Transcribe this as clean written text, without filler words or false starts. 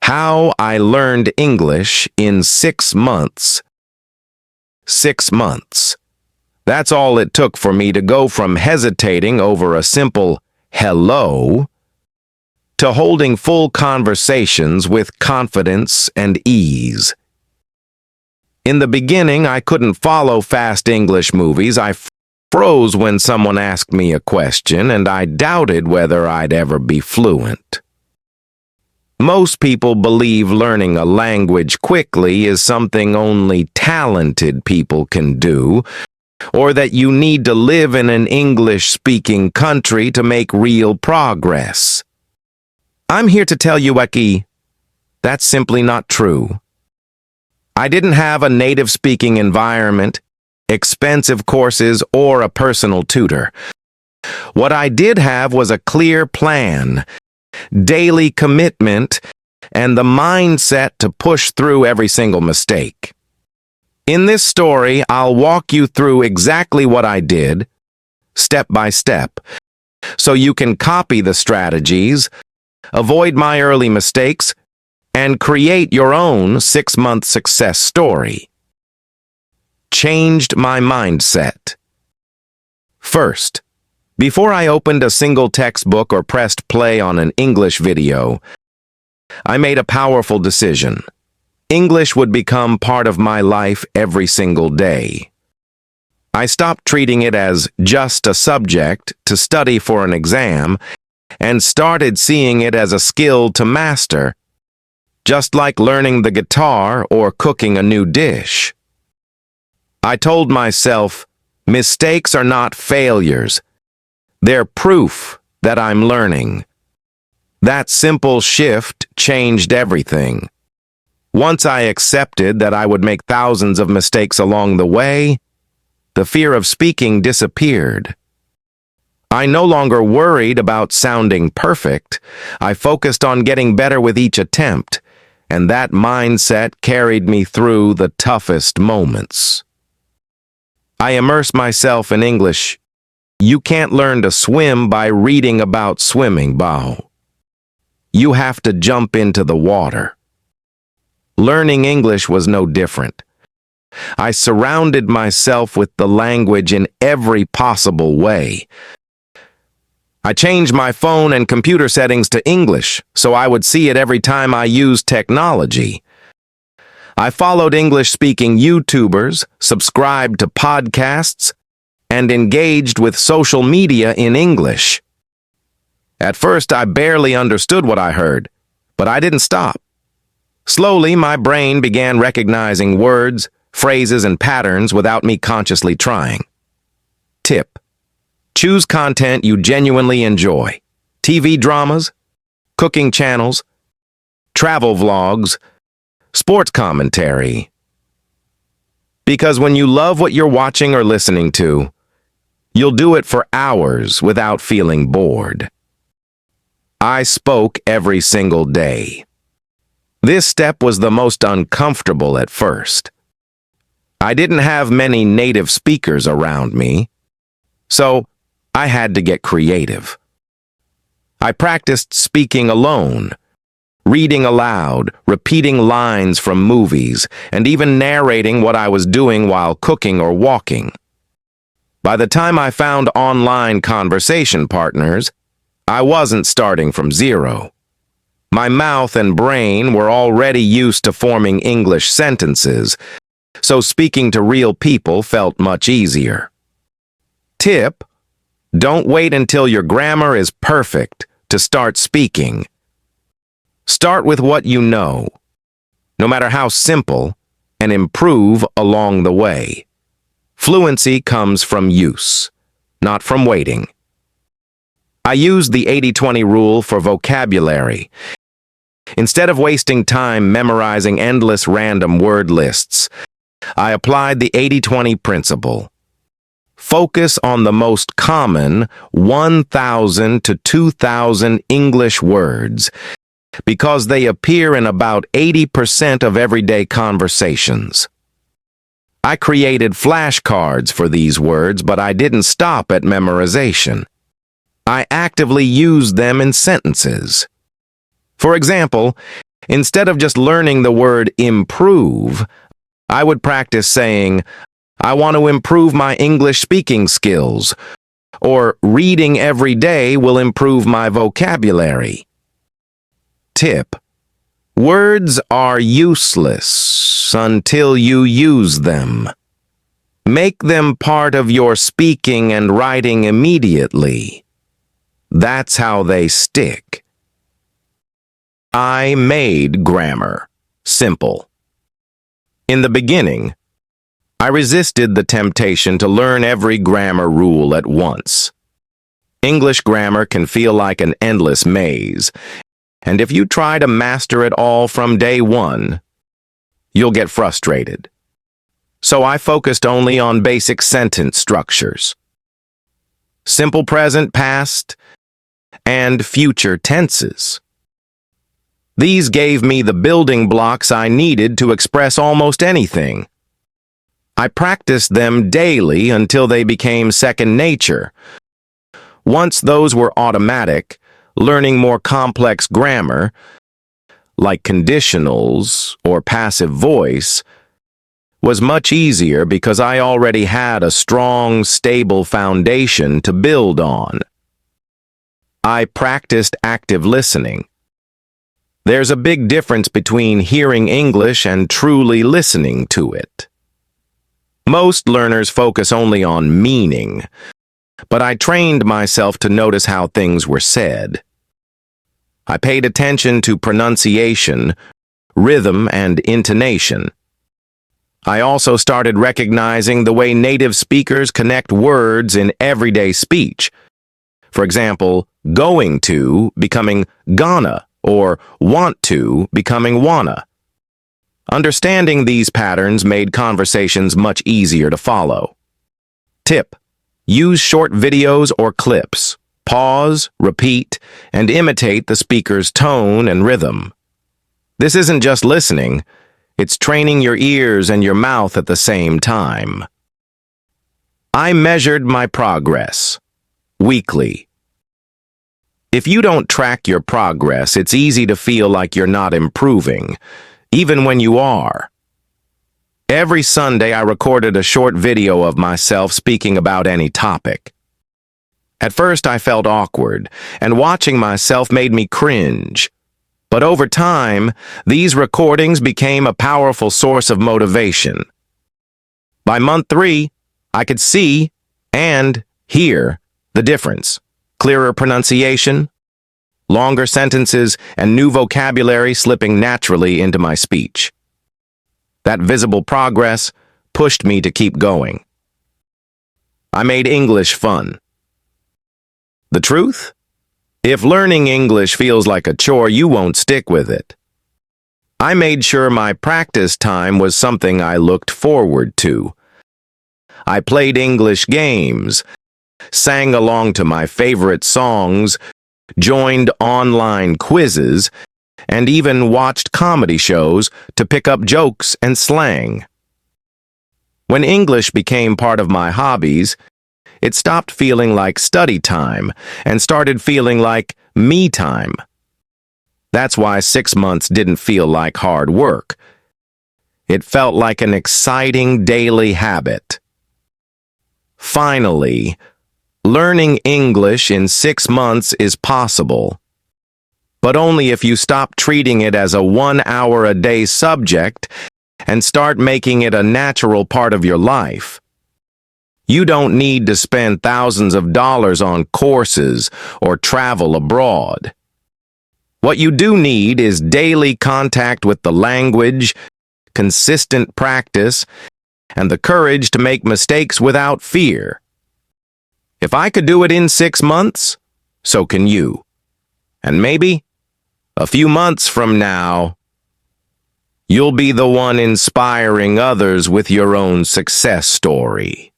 How I learned English in 6 months. 6 months. That's all it took for me to go from hesitating over a simple hello to holding full conversations with confidence and ease. In the beginning, I couldn't follow fast English movies. I froze when someone asked me a question, and I doubted whether I'd ever be fluent. Most people believe learning a language quickly is something only talented people can do, or that you need to live in an English-speaking country to make real progress. I'm here to tell you, Eki, that's simply not true. I didn't have a native-speaking environment, expensive courses, or a personal tutor. What I did have was a clear plan, daily commitment, and the mindset to push through every single mistake. In this story, I'll walk you through exactly what I did, step by step, so you can copy the strategies, avoid my early mistakes, and create your own 6-month success story. Changed my mindset. First, before I opened a single textbook or pressed play on an English video, I made a powerful decision. English would become part of my life every single day. I stopped treating it as just a subject to study for an exam and started seeing it as a skill to master, just like learning the guitar or cooking a new dish. I told myself, mistakes are not failures. They're proof that I'm learning. That simple shift changed everything. Once I accepted that I would make thousands of mistakes along the way, the fear of speaking disappeared. I no longer worried about sounding perfect. I focused on getting better with each attempt, and that mindset carried me through the toughest moments. I immerse myself in English. You can't learn to swim by reading about swimming, Bao. You have to jump into the water. Learning English was no different. I surrounded myself with the language in every possible way. I changed my phone and computer settings to English so I would see it every time I used technology. I followed English-speaking YouTubers, subscribed to podcasts, and engaged with social media in English. At first, I barely understood what I heard, but I didn't stop. Slowly, my brain began recognizing words, phrases, and patterns without me consciously trying. Tip: choose content you genuinely enjoy. TV dramas, cooking channels, travel vlogs, sports commentary. Because when you love what you're watching or listening to, you'll do it for hours without feeling bored. I spoke every single day. This step was the most uncomfortable at first. I didn't have many native speakers around me, so I had to get creative. I practiced speaking alone, reading aloud, repeating lines from movies, and even narrating what I was doing while cooking or walking. By the time I found online conversation partners, I wasn't starting from zero. My mouth and brain were already used to forming English sentences, so speaking to real people felt much easier. Tip: don't wait until your grammar is perfect to start speaking. Start with what you know, no matter how simple, and improve along the way. Fluency comes from use, not from waiting. I used the 80-20 rule for vocabulary. Instead of wasting time memorizing endless random word lists, I applied the 80-20 principle. Focus on the most common 1,000 to 2,000 English words because they appear in about 80% of everyday conversations. I created flashcards for these words, but I didn't stop at memorization. I actively used them in sentences. For example, Instead of just learning the word improve, I would practice saying, I want to improve my English speaking skills, or reading every day will improve my vocabulary. Tip: words are useless until you use them. Make them part of your speaking and writing immediately. That's how they stick. I made grammar simple. In the beginning, I resisted the temptation to learn every grammar rule at once. English grammar can feel like an endless maze, and if you try to master it all from day one, you'll get frustrated. So I focused only on basic sentence structures, simple present, past, and future tenses. These gave me the building blocks I needed to express almost anything. I practiced them daily until they became second nature. Once those were automatic, learning more complex grammar, like conditionals or passive voice, was much easier because I already had a strong, stable foundation to build on. I practiced active listening. There's a big difference between hearing English and truly listening to it. Most learners focus only on meaning, but I trained myself to notice how things were said. I paid attention to pronunciation, rhythm, and intonation. I also started recognizing the way native speakers connect words in everyday speech. For example, going to becoming gonna, or want to becoming wanna. Understanding these patterns made conversations much easier to follow. Tip: use short videos or clips. Pause, repeat, and imitate the speaker's tone and rhythm. This isn't just listening, it's training your ears and your mouth at the same time. I measured my progress weekly. If you don't track your progress, it's easy to feel like you're not improving, even when you are. Every Sunday, I recorded a short video of myself speaking about any topic. At first, I felt awkward, and watching myself made me cringe. But over time, these recordings became a powerful source of motivation. By month 3, I could see and hear the difference. Clearer pronunciation, longer sentences, and new vocabulary slipping naturally into my speech. That visible progress pushed me to keep going. I made English fun. The truth? If learning English feels like a chore, you won't stick with it. I made sure my practice time was something I looked forward to. I played English games, sang along to my favorite songs, joined online quizzes, and even watched comedy shows to pick up jokes and slang. When English became part of my hobbies, it stopped feeling like study time and started feeling like me time. That's why 6 months didn't feel like hard work. It felt like an exciting daily habit. Finally, learning English in 6 months is possible, but only if you stop treating it as a 1-hour-a-day subject and start making it a natural part of your life. You don't need to spend thousands of dollars on courses or travel abroad. What you do need is daily contact with the language, consistent practice, and the courage to make mistakes without fear. If I could do it in 6 months, so can you. And maybe, a few months from now, you'll be the one inspiring others with your own success story.